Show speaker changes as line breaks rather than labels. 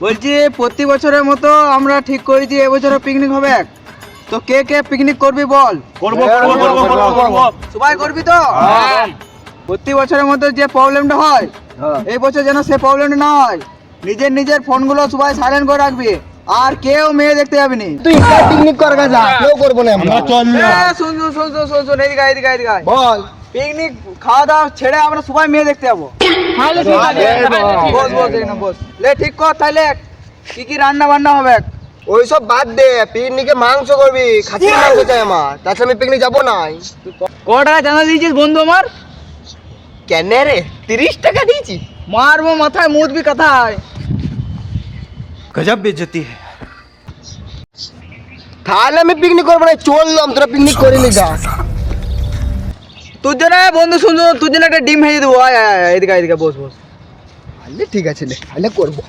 বলছি প্রতি বছরের মতো আমরা ঠিক করেছি এবছরও পিকনিক হবে। তো কে কে পিকনিক করবি বল?
করব।
সবাই করবি তো? প্রতি বছরের মতো যে প্রবলেমটা হয় এই বছর যেন সে প্রবলেমটা না হয়। নিজের নিজের ফোনগুলো সবাই সাইলেন্ট করে রাখবি, আর কেউ মেয়ে দেখতে যাবি না।
তুই পিকনিক কর গা, কেউ করবো না আমরা।
চল
শুন শুন শুন শুন শুন শুন, এদিকে এদিকে এদিকে আয়।
বল।
পিকনিক খাওয়া দাওয়া ছেড়ে আমরা সবাই মেয়ে দেখতে যাবো। বস বস এখানে বস। লে ঠিক কর তাইলে কি কি রান্না বান্না হবে।
ওইসব বাদ দে, পিকনিকে মাংস করবি, খাসির মাংস চাই আমার, তাছাড়া আমি পিকনিক যাবো না।
ক টাকা জানা দিয়েছিস বন্ধু আমার?
কেন রে, 30 টাকা দিয়েছি।
মারবো মাথায় মুদবি কথায়।
गजब बेइज्जती है।
তাহলে আমি পিকনিক করবো না, চললাম, তোরা পিকনিক করিনি যা।
তোর জন্য বন্ধু শুন, তোর জন্য একটা ডিম ভেজে দেবো। আয় আয় আয়, এদিকে এদিকে বস বস।
আলে ঠিক আছে, লে আলে করবো।